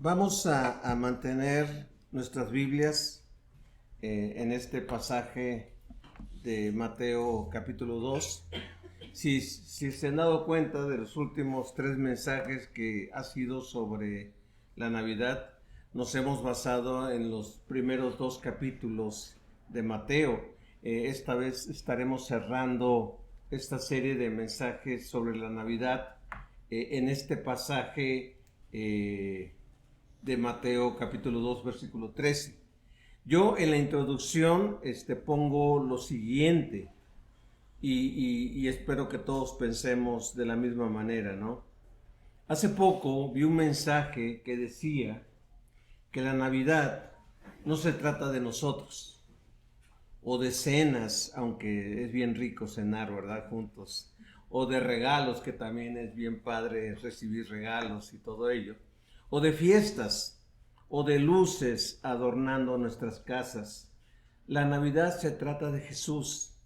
Vamos a mantener nuestras Biblias en este pasaje de Mateo capítulo 2. Si se han dado cuenta de los últimos 3 mensajes que ha sido sobre la Navidad, nos hemos basado en los primeros 2 capítulos de Mateo. Esta vez estaremos cerrando esta serie de mensajes sobre la Navidad en este pasaje de Mateo capítulo 2 versículo 13. Yo en la introducción pongo lo siguiente y espero que todos pensemos de la misma manera, ¿no? Hace poco vi un mensaje que decía que la Navidad no se trata de nosotros o de cenas, aunque es bien rico cenar, ¿verdad? Juntos, o de regalos, que también es bien padre recibir regalos y todo ello, o de fiestas, o de luces adornando nuestras casas. La Navidad se trata de Jesús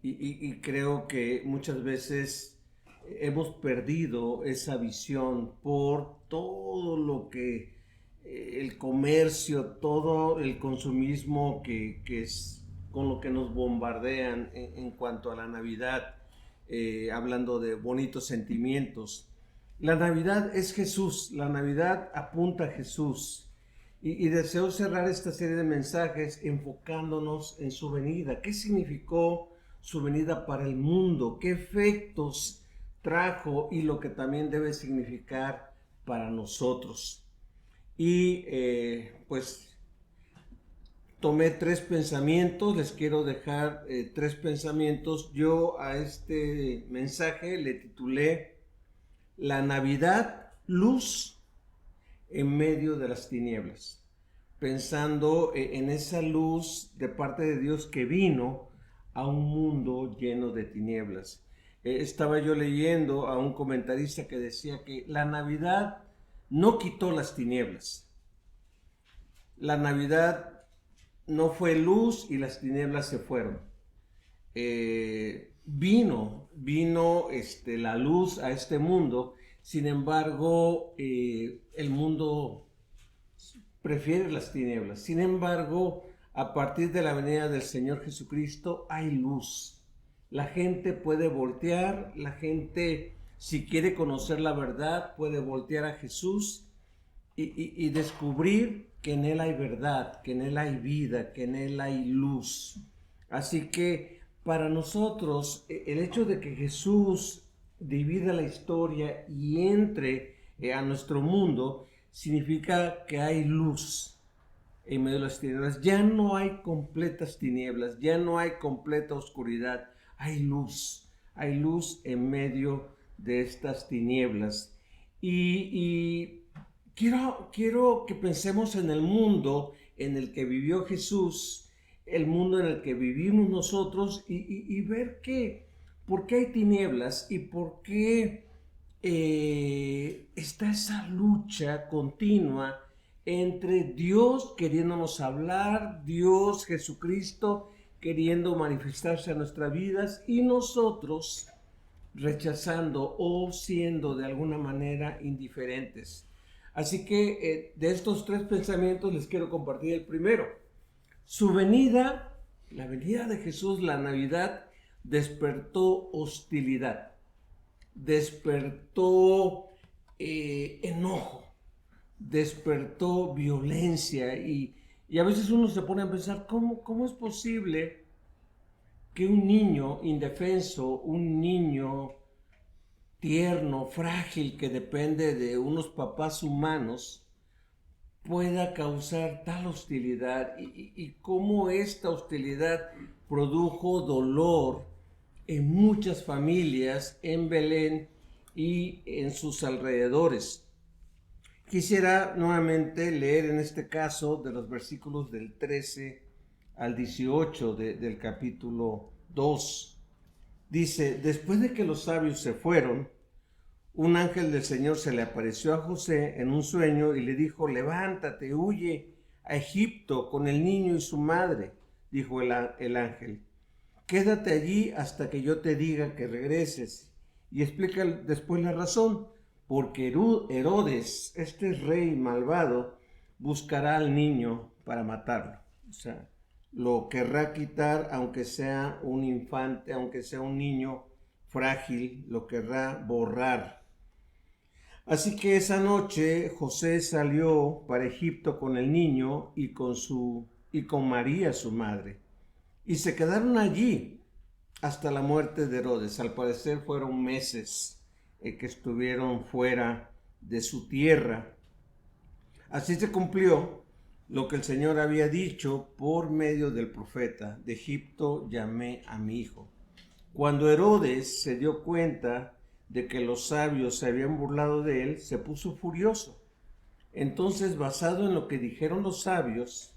y creo que muchas veces hemos perdido esa visión por todo lo que el comercio, todo el consumismo que es con lo que nos bombardean en cuanto a la Navidad, hablando de bonitos sentimientos. La Navidad es Jesús, la Navidad apunta a Jesús. Y deseo cerrar esta serie de mensajes enfocándonos en su venida. ¿Qué significó su venida para el mundo? ¿Qué efectos trajo y lo que también debe significar para nosotros? Y pues tomé 3 pensamientos, les quiero dejar 3 pensamientos. Yo a este mensaje le titulé La Navidad, luz en medio de las tinieblas, pensando en esa luz de parte de Dios que vino a un mundo lleno de tinieblas. Estaba yo leyendo a un comentarista que decía que la Navidad no quitó las tinieblas. La Navidad no fue luz y las tinieblas se fueron. Vino la luz a este mundo. Sin embargo, el mundo prefiere las tinieblas. Sin embargo, a partir de la venida del Señor Jesucristo hay luz. La gente puede voltear, la gente, si quiere conocer la verdad, puede voltear a Jesús y descubrir que en Él hay verdad, que en Él hay vida, que en Él hay luz. Así que para nosotros, el hecho de que Jesús divida la historia y entre a nuestro mundo, significa que hay luz en medio de las tinieblas. Ya no hay completas tinieblas, ya no hay completa oscuridad, hay luz en medio de estas tinieblas. Y quiero que pensemos en el mundo en el que vivió Jesús, el mundo en el que vivimos nosotros y ver por qué hay tinieblas y por qué está esa lucha continua entre Dios queriéndonos hablar, Dios Jesucristo queriendo manifestarse a nuestras vidas y nosotros rechazando o siendo de alguna manera indiferentes. Así que de estos 3 pensamientos les quiero compartir el primero. Su venida, la venida de Jesús, la Navidad, despertó hostilidad, despertó enojo, despertó violencia y a veces uno se pone a pensar, ¿cómo es posible que un niño indefenso, un niño tierno, frágil, que depende de unos papás humanos, pueda causar tal hostilidad y cómo esta hostilidad produjo dolor en muchas familias en Belén y en sus alrededores? Quisiera nuevamente leer en este caso de los versículos del 13 al 18 del capítulo 2. Dice: después de que los sabios se fueron, un ángel del Señor se le apareció a José en un sueño y le dijo: levántate, huye a Egipto con el niño y su madre. Dijo el ángel: quédate allí hasta que yo te diga que regreses. Y explica después la razón: porque Herodes, este rey malvado, buscará al niño para matarlo. O sea, lo querrá quitar, aunque sea un infante, aunque sea un niño frágil, lo querrá borrar. Así que esa noche José salió para Egipto con el niño y con María su madre, y se quedaron allí hasta la muerte de Herodes. Al parecer fueron meses que estuvieron fuera de su tierra. Así se cumplió lo que el Señor había dicho por medio del profeta: de Egipto llamé a mi hijo. Cuando Herodes se dio cuenta de que los sabios se habían burlado de él, se puso furioso. Entonces, basado en lo que dijeron los sabios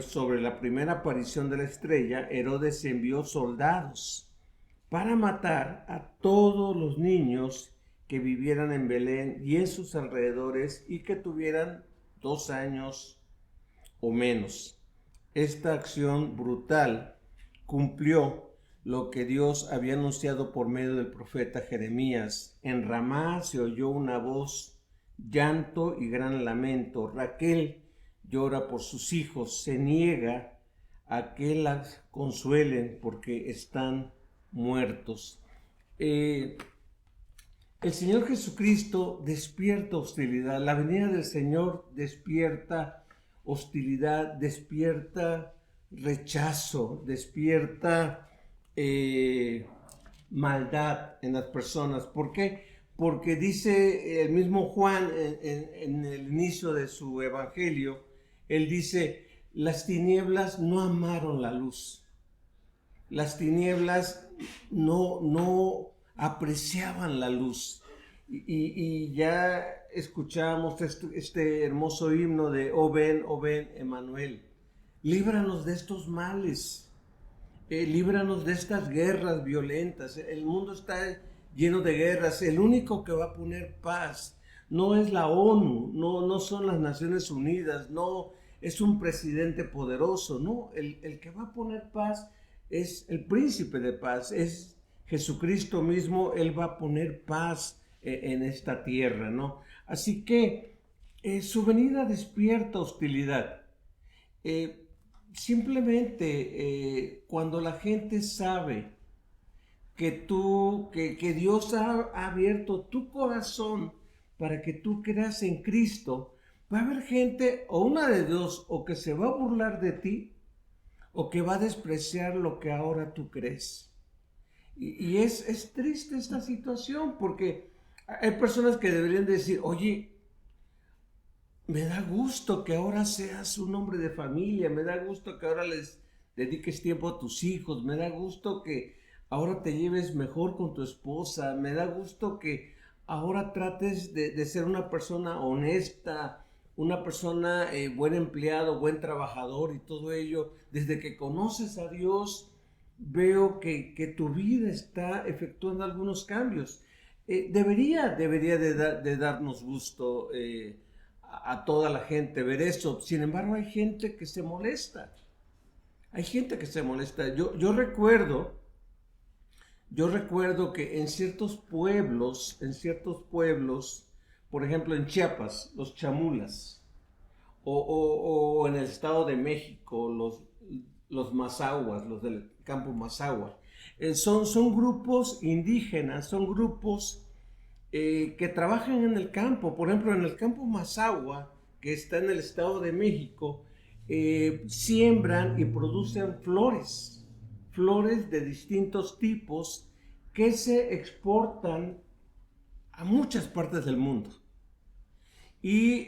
sobre la primera aparición de la estrella, Herodes envió soldados para matar a todos los niños que vivieran en Belén y en sus alrededores y que tuvieran 2 años o menos. Esta acción brutal cumplió lo que Dios había anunciado por medio del profeta Jeremías. En Ramá se oyó una voz, llanto y gran lamento. Raquel llora por sus hijos, se niega a que las consuelen porque están muertos. El Señor Jesucristo despierta hostilidad. La venida del Señor despierta hostilidad, despierta rechazo, despierta maldad en las personas. ¿Por qué? Porque dice el mismo Juan en el inicio de su evangelio, él dice: las tinieblas no amaron la luz. Las tinieblas no apreciaban la luz. Y ya escuchamos este hermoso himno de Oh ven, Emmanuel. Líbranos de estos males. Líbranos de estas guerras violentas. El mundo está lleno de guerras. El único que va a poner paz no es la ONU, no son las Naciones Unidas, no es un presidente poderoso, no. El que va a poner paz es el príncipe de paz, es Jesucristo mismo. Él va a poner paz en esta tierra, ¿no? Así que su venida despierta hostilidad. Simplemente cuando la gente sabe que Dios ha abierto tu corazón para que tú creas en Cristo, va a haber gente, o una de dos, o que se va a burlar de ti, o que va a despreciar lo que ahora tú crees. Y es triste esta situación, porque hay personas que deberían decir: oye, me da gusto que ahora seas un hombre de familia, me da gusto que ahora les dediques tiempo a tus hijos, me da gusto que ahora te lleves mejor con tu esposa, me da gusto que ahora trates de ser una persona honesta, una persona buen empleado, buen trabajador y todo ello. Desde que conoces a Dios, veo que tu vida está efectuando algunos cambios. Debería de darnos gusto a toda la gente ver eso. Sin embargo, hay gente que se molesta. Hay gente que se molesta. Yo recuerdo que en ciertos pueblos, por ejemplo en Chiapas, los chamulas, o en el Estado de México, los mazahuas, los del campo Mazahua, son grupos indígenas, son grupos que trabajan en el campo. Por ejemplo, en el campo Mazahua, que está en el Estado de México, siembran y producen flores de distintos tipos que se exportan a muchas partes del mundo. Y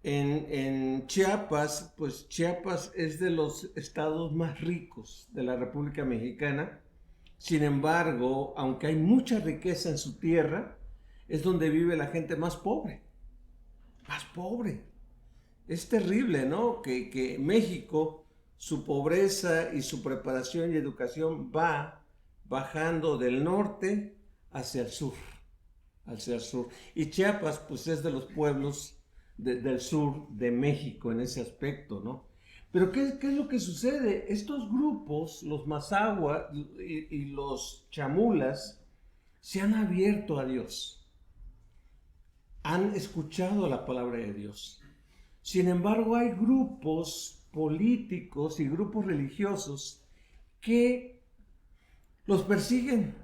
en Chiapas, pues Chiapas es de los estados más ricos de la República Mexicana. Sin embargo, aunque hay mucha riqueza en su tierra, es donde vive la gente más pobre. Más pobre. Es terrible, ¿no? Que México, su pobreza y su preparación y educación va bajando del norte hacia el sur. Y Chiapas, pues es de los pueblos del sur de México en ese aspecto, ¿no? Pero ¿qué es lo que sucede? Estos grupos, los Mazahua y los chamulas, se han abierto a Dios, han escuchado la palabra de Dios. Sin embargo, hay grupos políticos y grupos religiosos que los persiguen,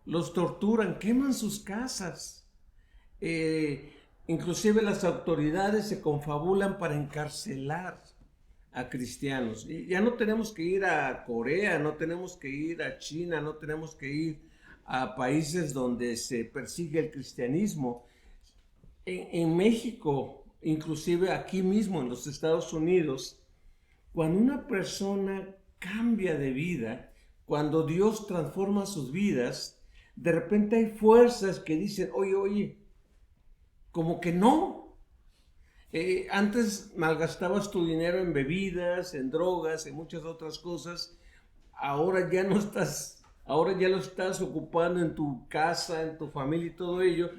los torturan, queman sus casas. Inclusive las autoridades se confabulan para encarcelar a cristianos. Y ya no tenemos que ir a Corea, no tenemos que ir a China, no tenemos que ir a países donde se persigue el cristianismo. En México, inclusive aquí mismo en los Estados Unidos, cuando una persona cambia de vida, cuando Dios transforma sus vidas, de repente hay fuerzas que dicen, oye, como que no. Antes malgastabas tu dinero en bebidas, en drogas, en muchas otras cosas. Ahora ya no estás, ahora ya lo estás ocupando en tu casa, en tu familia y todo ello.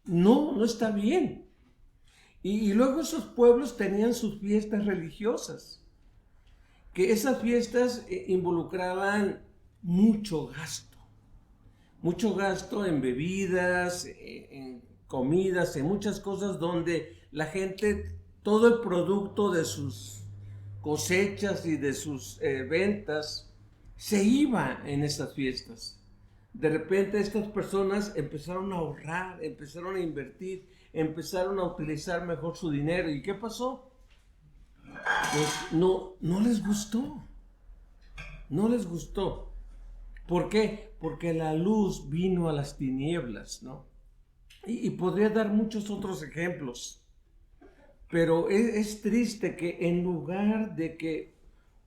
No está bien. Y luego esos pueblos tenían sus fiestas religiosas, que esas fiestas involucraban mucho gasto en bebidas, en comidas, en muchas cosas donde la gente, todo el producto de sus cosechas y de sus ventas se iba en esas fiestas. De repente estas personas empezaron a ahorrar, empezaron a invertir, empezaron a utilizar mejor su dinero. ¿Y qué pasó? Pues no les gustó. No les gustó. ¿Por qué? Porque la luz vino a las tinieblas, ¿no? Y podría dar muchos otros ejemplos. Pero es triste que en lugar de que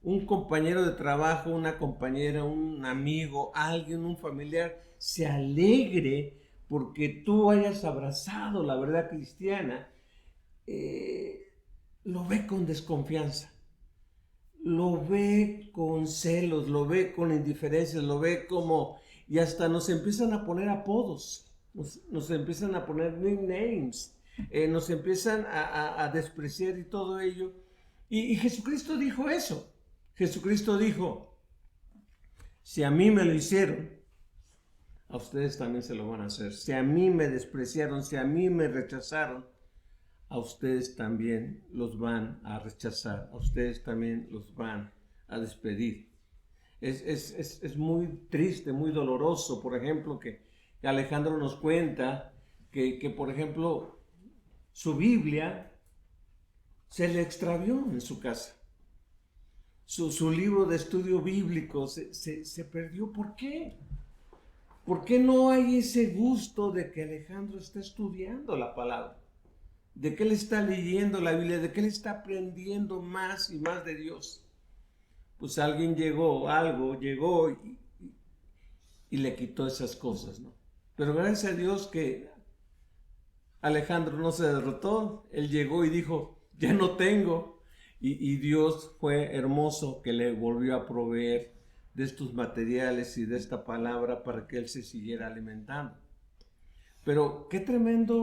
un compañero de trabajo, una compañera, un amigo, alguien, un familiar, se alegre porque tú hayas abrazado la verdad cristiana, lo ve con desconfianza, lo ve con celos, lo ve con indiferencia, lo ve como, y hasta nos empiezan a poner apodos, nos empiezan a poner nicknames, nos empiezan a despreciar y todo ello. Y Jesucristo dijo eso. Jesucristo dijo, si a mí me lo hicieron, a ustedes también se lo van a hacer. Si a mí me despreciaron, si a mí me rechazaron, a ustedes también los van a rechazar, a ustedes también los van a despedir. Es muy triste, muy doloroso, por ejemplo, que Alejandro nos cuenta que, por ejemplo, su Biblia se le extravió en su casa. Su libro de estudio bíblico se perdió. ¿Por qué? ¿Por qué no hay ese gusto de que Alejandro está estudiando la palabra? De que él está leyendo la Biblia, de que él está aprendiendo más y más de Dios. Pues alguien llegó y le quitó esas cosas, ¿no? Pero gracias a Dios que Alejandro no se derrotó, él llegó y dijo, ya no tengo. Y Dios fue hermoso que le volvió a proveer de estos materiales y de esta palabra para que él se siguiera alimentando. Pero qué tremenda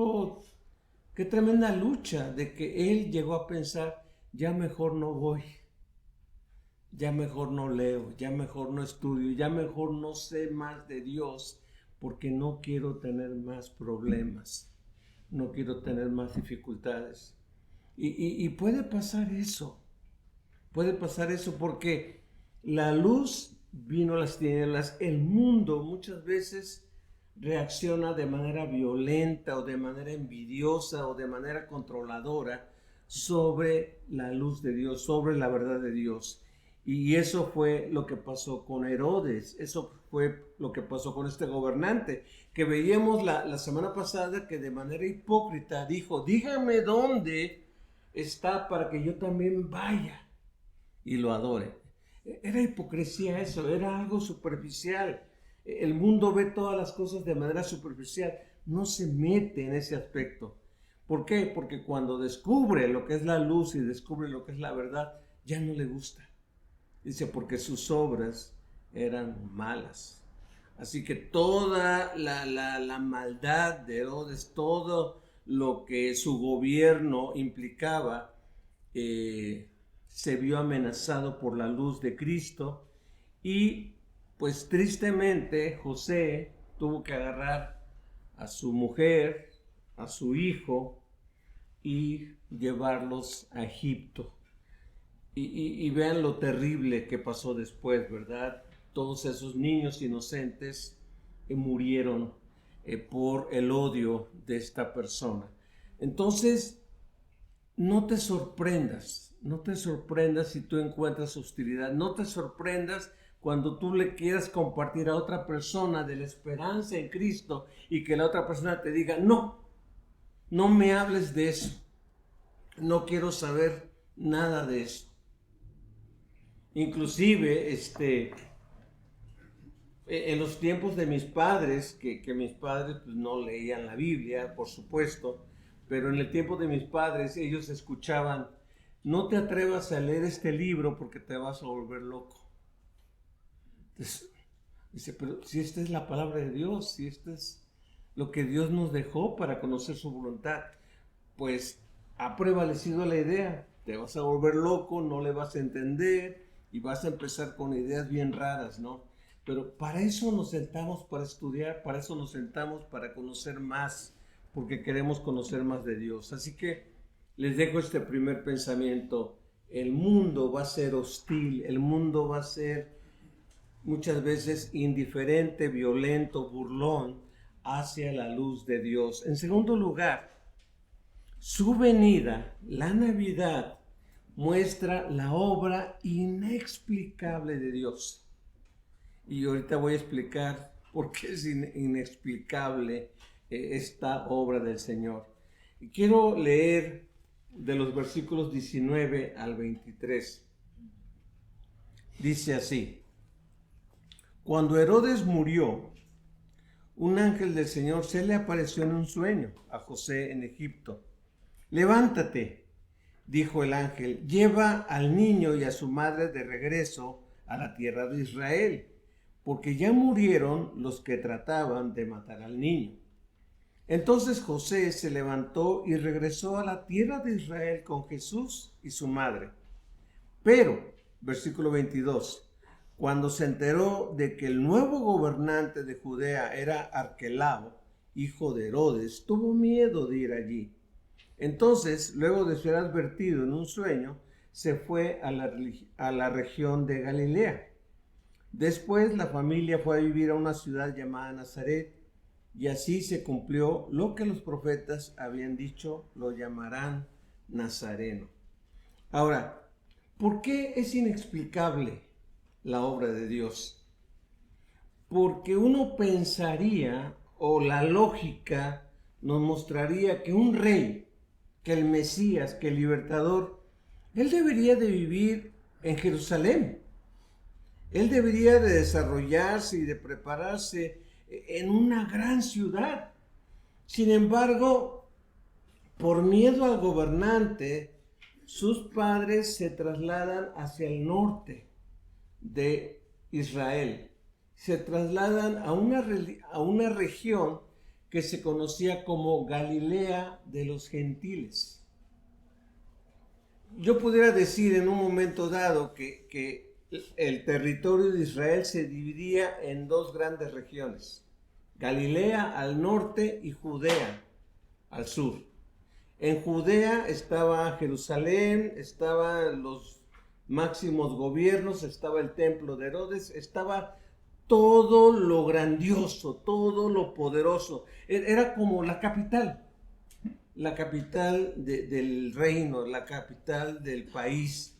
lucha de que él llegó a pensar, ya mejor no voy, ya mejor no leo, ya mejor no estudio, ya mejor no sé más de Dios, porque no quiero tener más problemas, no quiero tener más dificultades. Y puede pasar eso porque la luz vino a las tinieblas. El mundo muchas veces reacciona de manera violenta o de manera envidiosa o de manera controladora sobre la luz de Dios, sobre la verdad de Dios. Y eso fue lo que pasó con Herodes, eso fue lo que pasó con este gobernante, que veíamos la semana pasada que de manera hipócrita dijo, dígame dónde está para que yo también vaya y lo adore. Era hipocresía eso, era algo superficial. El mundo ve todas las cosas de manera superficial, no se mete en ese aspecto. ¿Por qué? Porque cuando descubre lo que es la luz y descubre lo que es la verdad, ya no le gusta. Dice, porque sus obras eran malas. Así que toda la maldad de Herodes, todo lo que su gobierno implicaba, se vio amenazado por la luz de Cristo y pues tristemente José tuvo que agarrar a su mujer, a su hijo y llevarlos a Egipto. Y vean lo terrible que pasó después, ¿verdad? Todos esos niños inocentes murieron por el odio de esta persona. Entonces, no te sorprendas si tú encuentras hostilidad, no te sorprendas cuando tú le quieras compartir a otra persona de la esperanza en Cristo y que la otra persona te diga, no me hables de eso, no quiero saber nada de eso. Inclusive, en los tiempos de mis padres, que mis padres pues, no leían la Biblia, por supuesto, pero en el tiempo de mis padres ellos escuchaban, no te atrevas a leer este libro porque te vas a volver loco. Entonces, dice, pero si esta es la palabra de Dios, si esto es lo que Dios nos dejó para conocer su voluntad, pues ha prevalecido la idea, te vas a volver loco, no le vas a entender y vas a empezar con ideas bien raras, ¿no? Pero para eso nos sentamos para estudiar, para eso nos sentamos para conocer más, porque queremos conocer más de Dios. Así que les dejo este primer pensamiento. El mundo va a ser hostil, el mundo va a ser muchas veces indiferente, violento, burlón hacia la luz de Dios. En segundo lugar, su venida, la Navidad, muestra la obra inexplicable de Dios. Y ahorita voy a explicar por qué es inexplicable esta obra del Señor. Y quiero leer de los versículos 19 al 23. Dice así: Cuando Herodes murió, un ángel del Señor se le apareció en un sueño a José en Egipto. Levántate, dijo el ángel, lleva al niño y a su madre de regreso a la tierra de Israel, porque ya murieron los que trataban de matar al niño. Entonces José se levantó y regresó a la tierra de Israel con Jesús y su madre. Pero, versículo 22, cuando se enteró de que el nuevo gobernante de Judea era Arquelao, hijo de Herodes, tuvo miedo de ir allí. Entonces, luego de ser advertido en un sueño, se fue a la región de Galilea. Después la familia fue a vivir a una ciudad llamada Nazaret, y así se cumplió lo que los profetas habían dicho, lo llamarán Nazareno. Ahora, ¿por qué es inexplicable la obra de Dios? Porque uno pensaría, o la lógica nos mostraría que un rey, que el Mesías, que el libertador, él debería de vivir en Jerusalén. Él debería de desarrollarse y de prepararse en una gran ciudad. Sin embargo, por miedo al gobernante, sus padres se trasladan hacia el norte de Israel. Se trasladan a una región que se conocía como Galilea de los Gentiles. Yo pudiera decir en un momento dado que el territorio de Israel se dividía en dos grandes regiones: Galilea al norte y Judea al sur. En Judea estaba Jerusalén, estaban los máximos gobiernos, estaba el templo de Herodes, estaba todo lo grandioso, todo lo poderoso. Era como la capital del reino, la capital del país.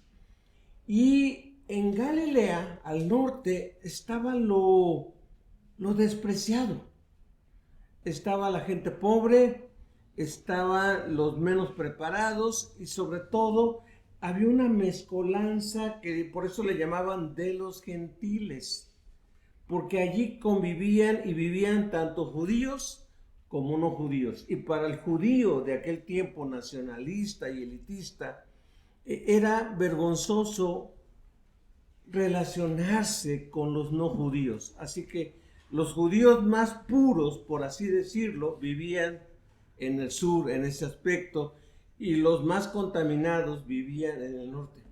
Y en Galilea, al norte, estaba lo despreciado. Estaba la gente pobre, estaban los menos preparados y sobre todo había una mezcolanza que por eso le llamaban de los gentiles, porque allí convivían y vivían tanto judíos como no judíos. Y para el judío de aquel tiempo nacionalista y elitista, era vergonzoso relacionarse con los no judíos. Así que los judíos más puros, por así decirlo, vivían en el sur, en ese aspecto, y los más contaminados vivían en el norte.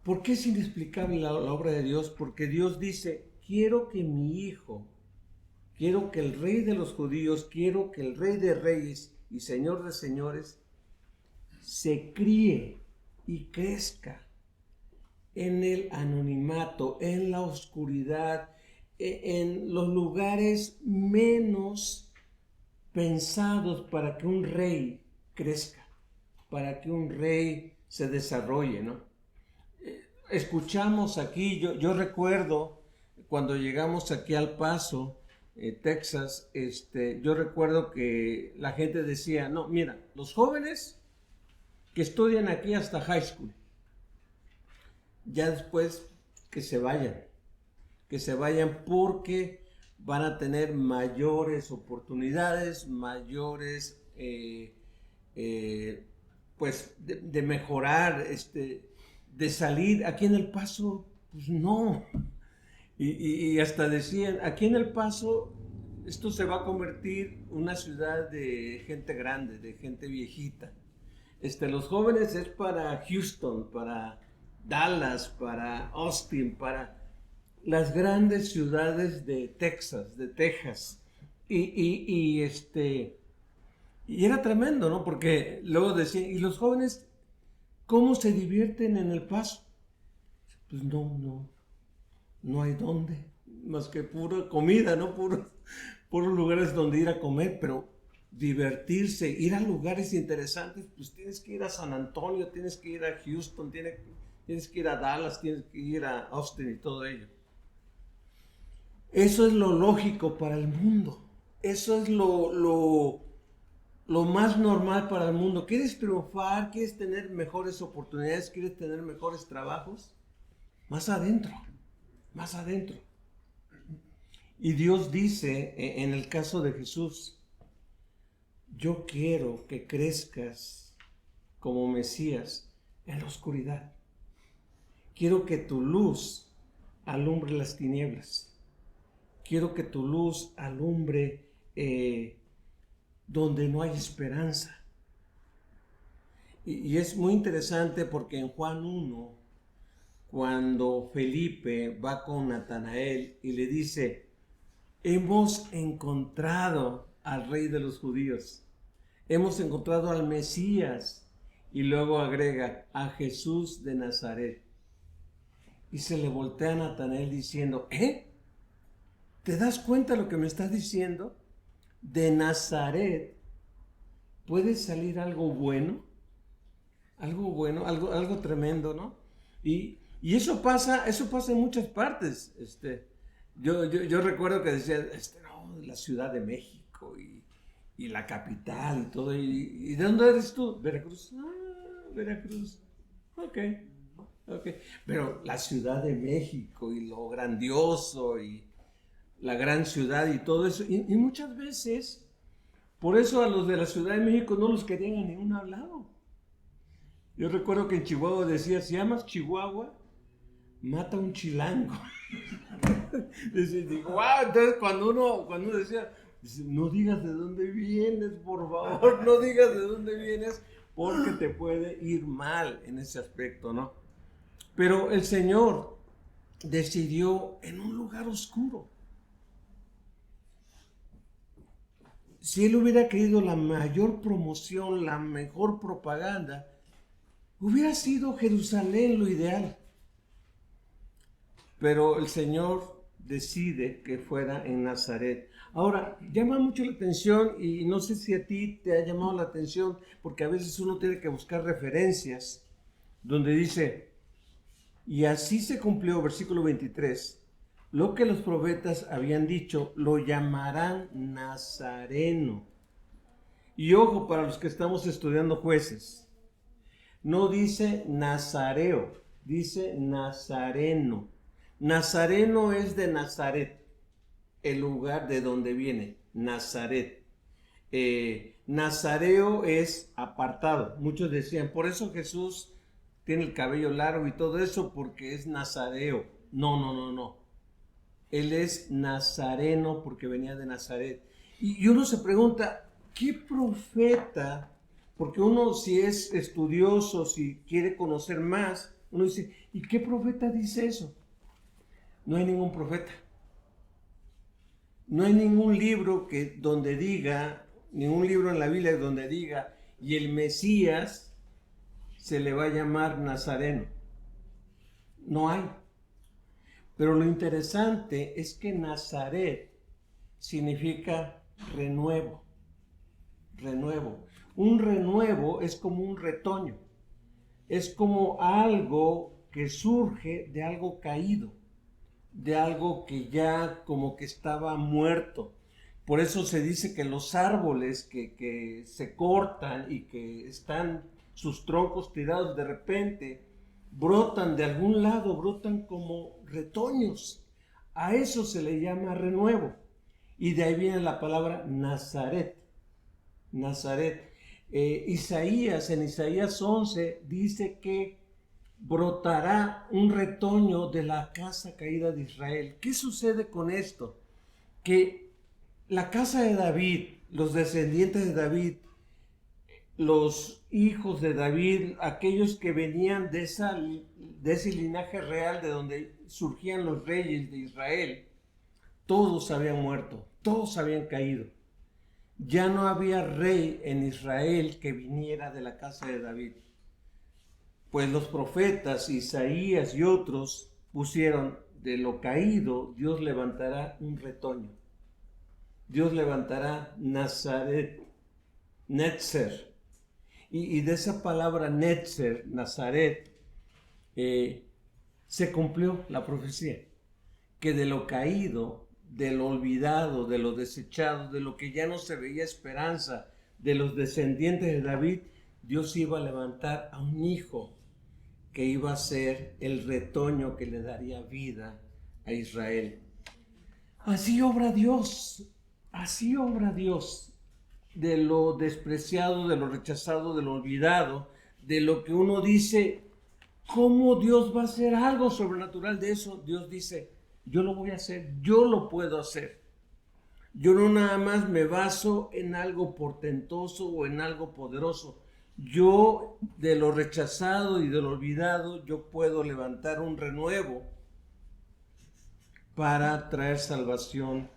¿Por qué es inexplicable la obra de Dios? Porque Dios dice, quiero que mi hijo, quiero que el Rey de los judíos, quiero que el Rey de reyes y Señor de señores se críe y crezca en el anonimato, en la oscuridad, en los lugares menos pensados para que un rey crezca, para que un rey se desarrolle, ¿no? Escuchamos aquí, yo recuerdo cuando llegamos aquí al Paso, Texas, yo recuerdo que la gente decía, no, mira, los jóvenes que estudian aquí hasta high school, ya después que se vayan porque van a tener mayores oportunidades, mayores, pues, de mejorar, de salir. Aquí en El Paso, pues no. Y hasta decían, aquí en El Paso, esto se va a convertir en una ciudad de gente grande, de gente viejita. Los jóvenes es para Houston, para Dallas, para Austin, para las grandes ciudades de Texas, de Texas. Y era tremendo, ¿no? Porque luego decían, ¿y los jóvenes cómo se divierten en El Paso? Pues no hay dónde, más que pura comida, ¿no? Puros lugares donde ir a comer, pero divertirse, ir a lugares interesantes, pues tienes que ir a San Antonio, tienes que ir a Houston, tienes que ir a Dallas, tienes que ir a Austin y todo ello. Eso es lo lógico para el mundo. Eso es lo más normal para el mundo. ¿Quieres triunfar? ¿Quieres tener mejores oportunidades? ¿Quieres tener mejores trabajos? Más adentro, más adentro. Y Dios dice, en el caso de Jesús, yo quiero que crezcas como Mesías en la oscuridad. Quiero que tu luz alumbre las tinieblas. Quiero que tu luz alumbre donde no hay esperanza. Y es muy interesante porque en Juan 1, cuando Felipe va con Natanael y le dice, hemos encontrado al Rey de los judíos, hemos encontrado al Mesías, y luego agrega, a Jesús de Nazaret. Y se le voltea a Natanael diciendo, ¿te das cuenta de lo que me estás diciendo? De Nazaret puede salir algo bueno, algo tremendo, ¿no? Y eso pasa en muchas partes. Yo recuerdo que decía, no, la Ciudad de México y la capital y todo. ¿Y de dónde eres tú? Veracruz. Veracruz. Ok. Pero la Ciudad de México y lo grandioso y la gran ciudad y todo eso. Y muchas veces, por eso a los de la Ciudad de México no los querían a ningún lado. Yo recuerdo que en Chihuahua decía, si amas Chihuahua, mata a un chilango. Digo, wow, entonces cuando uno decía, no digas de dónde vienes, por favor, no digas de dónde vienes, porque te puede ir mal en ese aspecto, ¿no? Pero el Señor decidió en un lugar oscuro. Si Él hubiera querido la mayor promoción, la mejor propaganda, hubiera sido Jerusalén lo ideal. Pero el Señor decide que fuera en Nazaret. Ahora, llama mucho la atención, y no sé si a ti te ha llamado la atención, porque a veces uno tiene que buscar referencias, donde dice, y así se cumplió, versículo 23, lo que los profetas habían dicho, lo llamarán Nazareno. Y ojo, para los que estamos estudiando Jueces, no dice Nazareo, dice Nazareno. Nazareno es de Nazaret, el lugar de donde viene, Nazaret. Nazareo es apartado. Muchos decían, por eso Jesús tiene el cabello largo y todo eso, porque es nazareo. No. Él es nazareno porque venía de Nazaret. Y uno se pregunta, ¿qué profeta? Porque uno, si es estudioso, si quiere conocer más, uno dice, ¿y qué profeta dice eso? No hay ningún profeta. No hay ningún libro donde diga, ningún libro en la Biblia donde diga, y el Mesías se le va a llamar Nazareno. No hay. Pero lo interesante es que Nazaret significa renuevo. Renuevo. Un renuevo es como un retoño. Es como algo que surge de algo caído, de algo que ya como que estaba muerto. Por eso se dice que los árboles que se cortan y que están sus troncos tirados, de repente brotan de algún lado, brotan como retoños. A eso se le llama renuevo. Y de ahí viene la palabra Nazaret. Nazaret. En Isaías 11 dice que brotará un retoño de la casa caída de Israel. ¿Qué sucede con esto? Que la casa de David, los descendientes de David, los hijos de David, aquellos que venían de ese linaje real de donde surgían los reyes de Israel, todos habían muerto, todos habían caído. Ya no había rey en Israel que viniera de la casa de David. Pues los profetas Isaías y otros pusieron: de lo caído Dios levantará un retoño. Dios levantará Nazaret, Netzer. Y de esa palabra Netzer, Nazaret, se cumplió la profecía. Que de lo caído, de lo olvidado, de lo desechado, de lo que ya no se veía esperanza, de los descendientes de David, Dios iba a levantar a un hijo que iba a ser el retoño que le daría vida a Israel. Así obra Dios, de lo despreciado, de lo rechazado, de lo olvidado, de lo que uno dice, ¿cómo Dios va a hacer algo sobrenatural de eso? Dios dice: yo lo voy a hacer, yo lo puedo hacer. Yo no nada más me baso en algo portentoso o en algo poderoso. Yo, de lo rechazado y de lo olvidado, yo puedo levantar un renuevo para traer salvación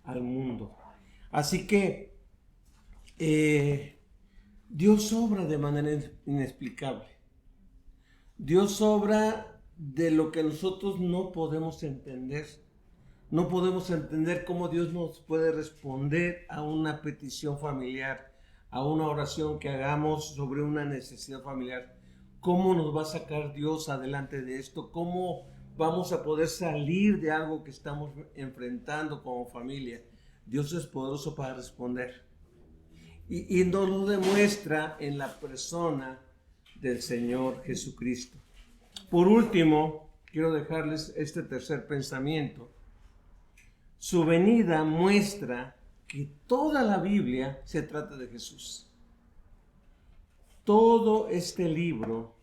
al mundo. Así que Dios obra de manera inexplicable. Dios obra de lo que nosotros no podemos entender. No podemos entender cómo Dios nos puede responder a una petición familiar, a una oración que hagamos sobre una necesidad familiar. ¿Cómo nos va a sacar Dios adelante de esto? ¿Cómo vamos a poder salir de algo que estamos enfrentando como familia? Dios es poderoso para responder. Y nos lo demuestra en la persona del Señor Jesucristo. Por último, quiero dejarles este tercer pensamiento. Su venida muestra que toda la Biblia se trata de Jesús. Todo este libro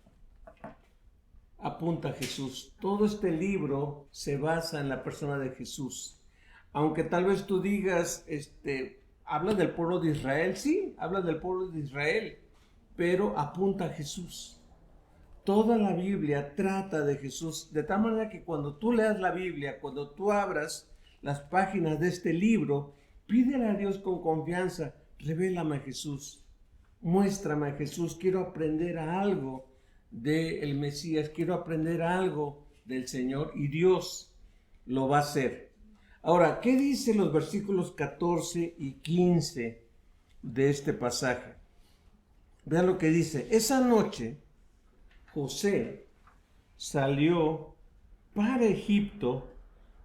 apunta a Jesús. Todo este libro se basa en la persona de Jesús. Aunque tal vez tú digas, habla del pueblo de Israel. Sí, habla del pueblo de Israel, pero apunta a Jesús. Toda la Biblia trata de Jesús, de tal manera que cuando tú leas la Biblia, cuando tú abras las páginas de este libro, pídele a Dios con confianza: revélame a Jesús, muéstrame a Jesús, quiero aprender algo del Mesías, quiero aprender algo del Señor, y Dios lo va a hacer. Ahora, ¿qué dicen los versículos 14 y 15 de este pasaje? Vean lo que dice: esa noche José salió para Egipto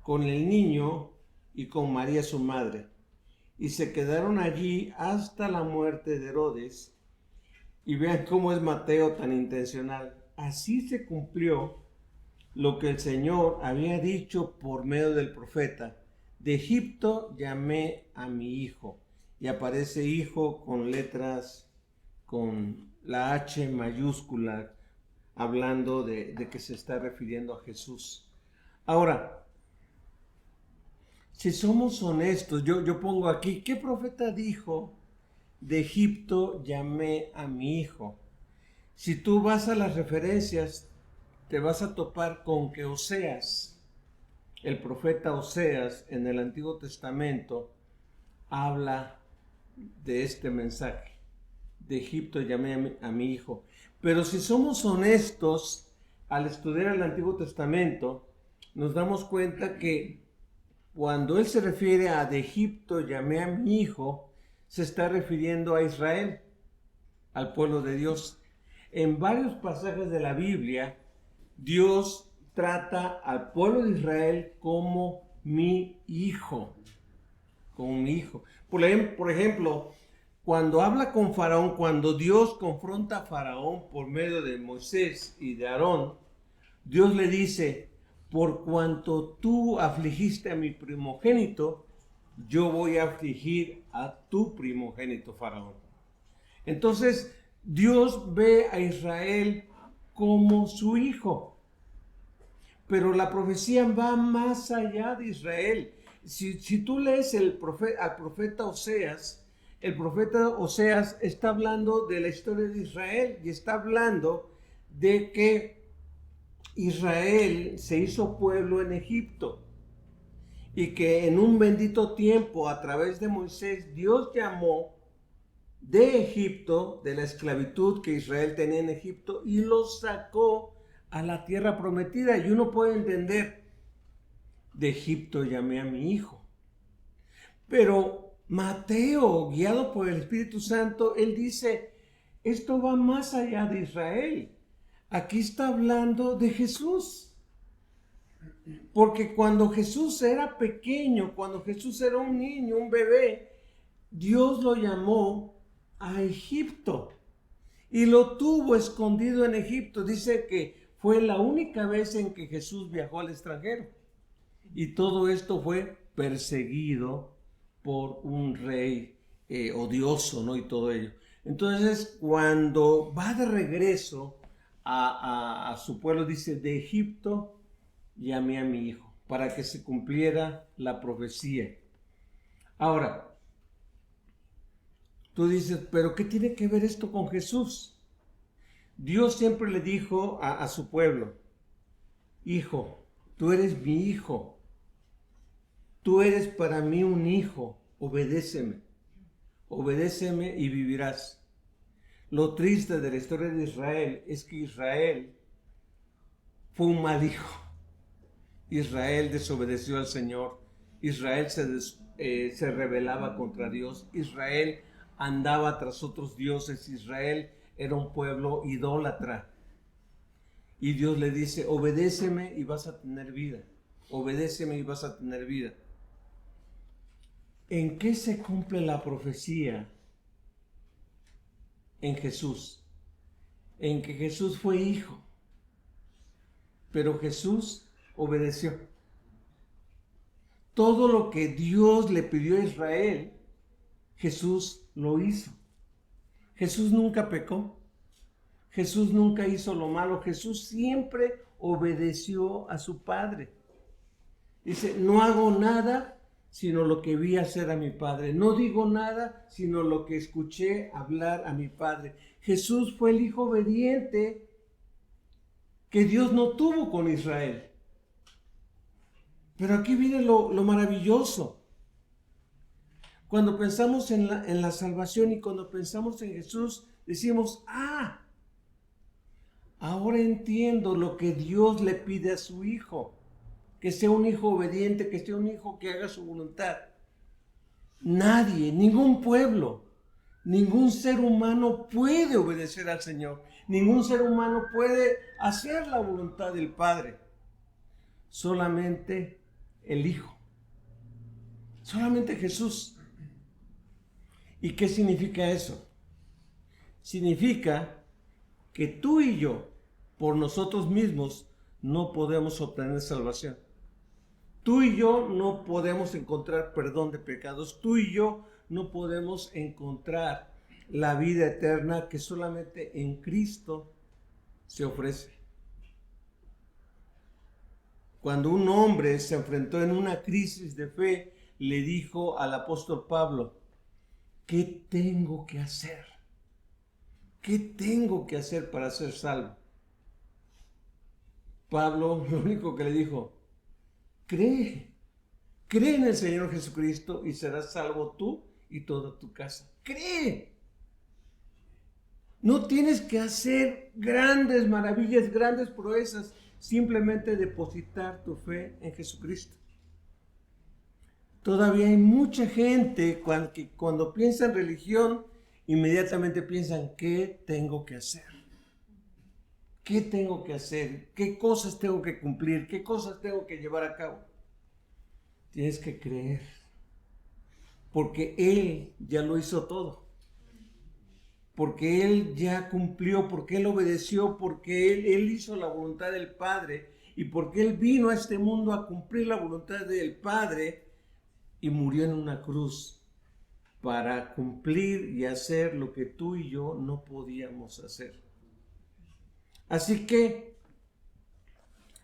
con el niño y con María su madre, y se quedaron allí hasta la muerte de Herodes. Y vean cómo es Mateo tan intencional. Así se cumplió lo que el Señor había dicho por medio del profeta: de Egipto llamé a mi hijo. Y aparece hijo con letras, con la H mayúscula, hablando de que se está refiriendo a Jesús. Ahora, si somos honestos, yo pongo aquí: ¿qué profeta dijo de Egipto llamé a mi hijo? Si tú vas a las referencias, te vas a topar con que Oseas el profeta Oseas en el Antiguo Testamento habla de este mensaje. De Egipto llamé a mi hijo. Pero si somos honestos, al estudiar el Antiguo Testamento, nos damos cuenta que cuando él se refiere a de Egipto llamé a mi hijo, se está refiriendo a Israel, al pueblo de Dios. En varios pasajes de la Biblia, Dios trata al pueblo de Israel como mi hijo. Como mi hijo. Por ejemplo, cuando habla con Faraón, cuando Dios confronta a Faraón por medio de Moisés y de Aarón, Dios le dice: por cuanto tú afligiste a mi primogénito, yo voy a afligir a tu primogénito, Faraón. Entonces, Dios ve a Israel como su hijo. Pero la profecía va más allá de Israel. Si tú lees al profeta Oseas, el profeta Oseas está hablando de la historia de Israel y está hablando de que Israel se hizo pueblo en Egipto y que en un bendito tiempo, a través de Moisés, Dios llamó de Egipto, de la esclavitud que Israel tenía en Egipto, y los sacó a la tierra prometida. Y uno puede entender: de Egipto llamé a mi hijo. Pero Mateo, guiado por el Espíritu Santo, él dice: esto va más allá de Israel. Aquí está hablando de Jesús. Porque cuando Jesús era pequeño, cuando Jesús era un niño, un bebé, Dios lo llamó a Egipto y lo tuvo escondido en Egipto. Dice que fue la única vez en que Jesús viajó al extranjero. Y todo esto fue perseguido por un rey odioso, ¿no? Y todo ello. Entonces, cuando va de regreso a su pueblo, dice: de Egipto llamé a mi hijo, para que se cumpliera la profecía. Ahora, tú dices: ¿pero qué tiene que ver esto con Jesús? Dios siempre le dijo a su pueblo: hijo, tú eres mi hijo. Tú eres para mí un hijo, obedéceme. Obedéceme y vivirás. Lo triste de la historia de Israel es que Israel fue un mal hijo. Israel desobedeció al Señor. Israel se rebelaba contra Dios. Israel andaba tras otros dioses. Israel era un pueblo idólatra. Y Dios le dice: obedéceme y vas a tener vida. Obedéceme y vas a tener vida. ¿En qué se cumple la profecía? En Jesús. En que Jesús fue hijo. Pero Jesús obedeció. Todo lo que Dios le pidió a Israel, Jesús lo hizo. Jesús nunca pecó. Jesús nunca hizo lo malo. Jesús siempre obedeció a su Padre. Dice: no hago nada sino lo que vi hacer a mi Padre. No digo nada sino lo que escuché hablar a mi Padre. Jesús fue el hijo obediente que Dios no tuvo con Israel. Pero aquí viene lo maravilloso. Cuando pensamos en la salvación y cuando pensamos en Jesús, decimos: ahora entiendo lo que Dios le pide a su hijo. Que sea un hijo obediente, que sea un hijo que haga su voluntad. Nadie, ningún pueblo, ningún ser humano puede obedecer al Señor. Ningún ser humano puede hacer la voluntad del Padre. Solamente el Hijo. Solamente Jesús. ¿Y qué significa eso? Significa que tú y yo, por nosotros mismos, no podemos obtener salvación. Tú y yo no podemos encontrar perdón de pecados. Tú y yo no podemos encontrar la vida eterna que solamente en Cristo se ofrece. Cuando un hombre se enfrentó en una crisis de fe, le dijo al apóstol Pablo: ¿qué tengo que hacer? ¿Qué tengo que hacer para ser salvo? Pablo lo único que le dijo: Cree. Cree en el Señor Jesucristo y serás salvo tú y toda tu casa. Cree. No tienes que hacer grandes maravillas, grandes proezas. Simplemente depositar tu fe en Jesucristo. Todavía hay mucha gente que cuando piensa en religión, inmediatamente piensan, ¿qué tengo que hacer? ¿Qué tengo que hacer? ¿Qué cosas tengo que cumplir? ¿Qué cosas tengo que llevar a cabo? Tienes que creer, porque Él ya lo hizo todo. Porque Él ya cumplió, porque Él obedeció, porque Él hizo la voluntad del Padre y porque Él vino a este mundo a cumplir la voluntad del Padre y murió en una cruz para cumplir y hacer lo que tú y yo no podíamos hacer. Así que,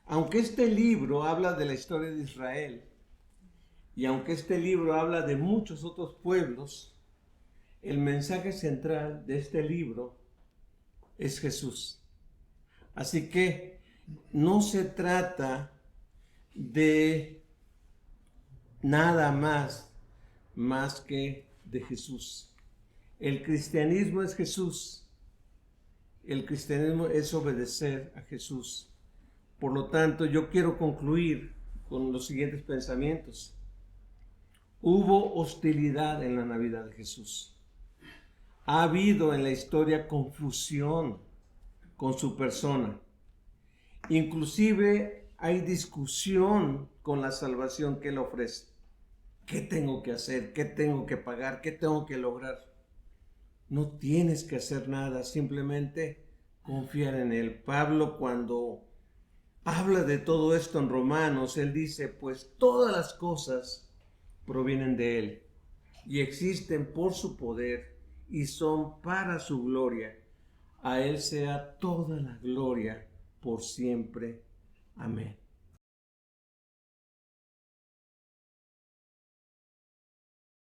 aunque este libro habla de la historia de Israel y aunque este libro habla de muchos otros pueblos, el mensaje central de este libro es Jesús. Así que no se trata de nada más que de Jesús. El cristianismo es Jesús. El cristianismo es obedecer a Jesús. Por lo tanto, yo quiero concluir con los siguientes pensamientos. Hubo hostilidad en la Navidad de Jesús. Ha habido en la historia confusión con su persona. Inclusive hay discusión con la salvación que Él ofrece. ¿Qué tengo que hacer? ¿Qué tengo que pagar? ¿Qué tengo que lograr? No tienes que hacer nada, simplemente confiar en Él. Pablo, cuando habla de todo esto en Romanos, él dice, pues todas las cosas provienen de Él y existen por su poder y son para su gloria. A Él sea toda la gloria por siempre. Amén.